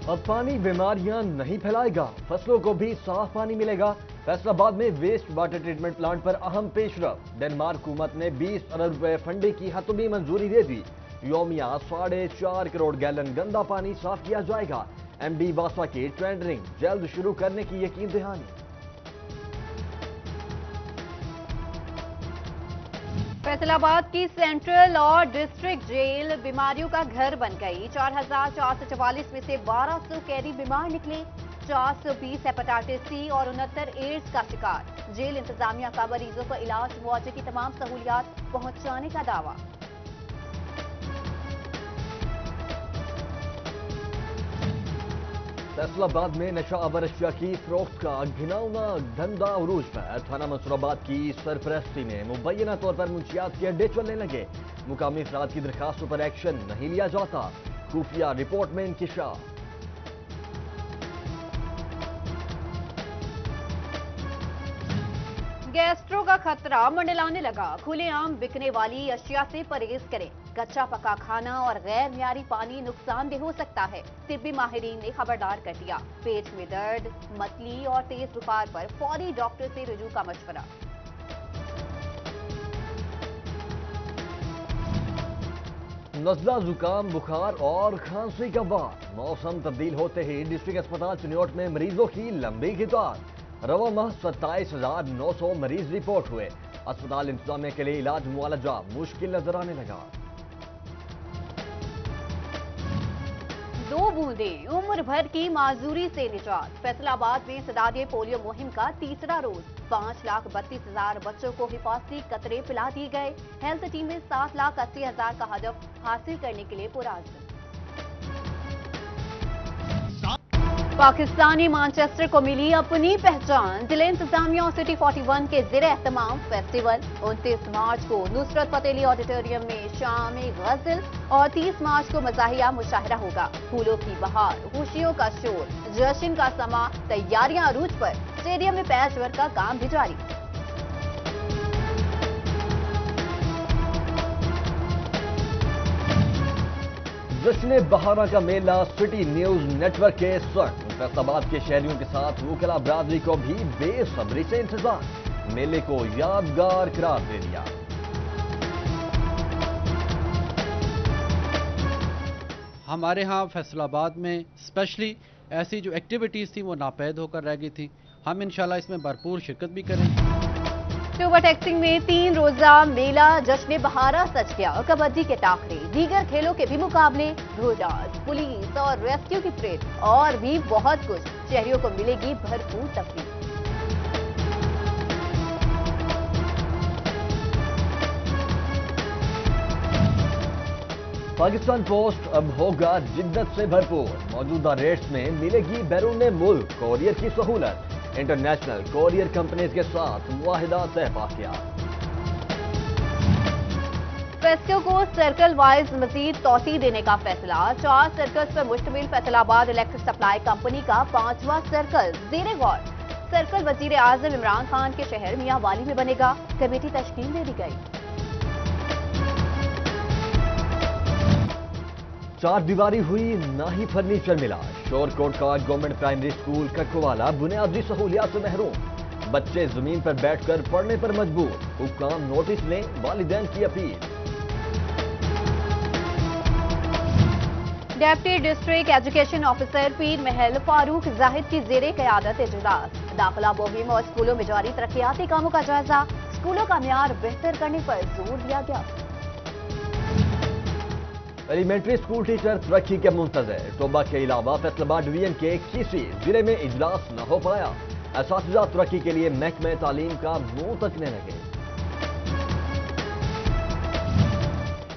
اب پانی بیماریاں نہیں پھیلائے گا، فصلوں کو بھی صاف پانی ملے گا۔ فیصل آباد میں ویسٹ واٹر ٹریٹمنٹ پلانٹ پر اہم پیش رفت، ڈنمارک حکومت نے 20 ارب روپے فنڈنگ کی حتمی منظوری دے دی۔ یومیہ 4.5 کروڑ گیلن گندا پانی صاف کیا جائے گا۔ ایم ڈی واسوا کی ٹینڈرنگ جلد شروع کرنے کی یقین دہانی۔ فیصل آباد کی سینٹرل اور ڈسٹرکٹ جیل بیماریوں کا گھر بن گئی۔ 4,444 میں سے 1200 قیدی بیمار نکلے، 420 ہیپاٹائٹس سی اور 69 ایڈز کا شکار۔ جیل انتظامیہ کا مریضوں کو علاج معالجے کی تمام سہولیات پہنچانے کا دعویٰ۔ فیصل آباد میں نشہ آور اشیاء کی فروخت کا گھناؤنا دھندا عروج پر، تھانہ منصور آباد کی سرپرستی میں مبینہ طور پر منشیات کے اڈے چلنے لگے۔ مقامی افراد کی درخواستوں پر ایکشن نہیں لیا جاتا، خفیہ رپورٹ میں انکشاف۔ گیسٹرو کا خطرہ منڈلانے لگا، کھلے عام بکنے والی اشیاء سے پرہیز کریں۔ کچا پکا کھانا اور غیر معیاری پانی نقصان دہ ہو سکتا ہے، طبی ماہرین نے خبردار کر دیا۔ پیٹ میں درد، متلی اور تیز بخار پر فوری ڈاکٹر سے رجوع کا مشورہ۔ نزلہ، زکام، بخار اور کھانسی کا وار، موسم تبدیل ہوتے ہی ڈسٹرکٹ اسپتال چنیوٹ میں مریضوں کی لمبی قطار۔ رواں ماہ 27,900 مریض رپورٹ ہوئے۔ اسپتال انتظامیہ کے لیے علاج معالجہ مشکل نظر آنے لگا۔ 2 بوندیں عمر بھر کی معذوری سے نجات۔ فیصل آباد میں انسداد پولیو مہم کا تیسرا روز، 5,32,000 بچوں کو حفاظتی قطرے پلا دیے گئے۔ ہیلتھ ٹیم میں 7,80,000 کا ہدف حاصل کرنے کے لیے پرعزم۔ پاکستانی مانچسٹر کو ملی اپنی پہچان، ضلع انتظامیہ اور سٹی 41 کے زیر اہتمام فیسٹیول۔ 29 مارچ کو نصرت فتح آڈیٹوریم میں شام غزل اور 30 مارچ کو مزاحیہ مشاہرہ ہوگا۔ پھولوں کی بہار، خوشیوں کا شور، جشن کا سما، تیاریاں عروج پر، اسٹیڈیم میں پیچ ورک کا کام بھی جاری۔ جشن بہارا کا میلہ سٹی نیوز نیٹ ورک کے سنگ، فیصل آباد کے شہریوں کے ساتھ وکلا برادری کو بھی بے صبری سے انتظار، میلے کو یادگار قرار دے دیا۔ ہمارے ہاں فیصل آباد میں اسپیشلی ایسی جو ایکٹیویٹیز تھیں وہ ناپید ہو کر رہ گئی تھیں، ہم انشاءاللہ اس میں بھرپور شرکت بھی کریں گے۔ صوبہ ٹیکسنگ میں 3 روزہ میلہ جشن بہارا سج گیا، کبڈی کے ٹاکرے، دیگر کھیلوں کے بھی مقابلے، گھوڑا، پولیس اور ریسکیو کی پریڈ اور بھی بہت کچھ، شہریوں کو ملے گی بھرپور تفریح۔ پاکستان پوسٹ اب ہوگا جدت سے بھرپور، موجودہ ریٹس میں ملے گی بیرون ملک کوریئر کی سہولت، انٹرنیشنل کوریئر کمپنیز کے ساتھ معاہدہ طے پا کیا۔ فیسٹو کو سرکل وائز مزید توسیع دینے کا فیصلہ، 4 سرکلز پر مشتمل فیصل آباد الیکٹرک سپلائی کمپنی کا 5واں سرکل زیر غور۔ سرکل وزیر اعظم عمران خان کے شہر میاں والی میں بنے گا، کمیٹی تشکیل دے دی گئی۔ 4 دیواری ہوئی نہ ہی فرنیچر ملا، شور کوٹ کا گورنمنٹ پرائمری اسکول ککوالا بنیادی سہولیات سے محروم، بچے زمین پر بیٹھ کر پڑھنے پر مجبور، حکام نوٹس لیں، والدین کی appeal. Deputy district education officer Pir Mahal Farooq زاہد کی زیر قیادت اجلاس، داخلہ مہم اور اسکولوں میں جاری ترقیاتی کاموں کا جائزہ، اسکولوں کا معیار بہتر کرنے پر زور دیا گیا۔ ایلیمنٹری اسکول ٹیچر ترقی کے منتظر، ٹوبہ کے علاوہ فیصل آباد ڈویژن کے کسی ضلع میں اجلاس نہ ہو پایا، اساتذہ ترقی کے لیے محکمہ تعلیم کا منہ تکنے لگے۔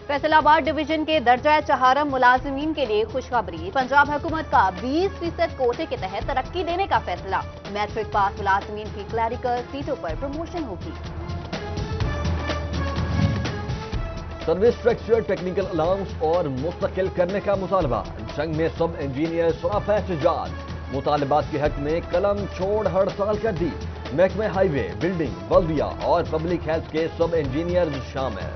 فیصل آباد ڈویژن کے درجہ چہارم ملازمین کے لیے خوشخبری، پنجاب حکومت کا 20% کوٹے کے تحت ترقی دینے کا فیصلہ، میٹرک پاس ملازمین کی کلیریکل سیٹوں پر پروموشن ہوگی۔ سروس اسٹرکچر ٹیکنیکل الاؤنس اور مستقل کرنے کا مطالبہ، جنگ میں سب انجینئر سراپا احتجاج، مطالبات کے حق میں قلم چھوڑ ہڑتال کر دی، محکمہ ہائی وے، بلڈنگ، بلدیہ اور پبلک ہیلتھ کے سب انجینئرز شامل۔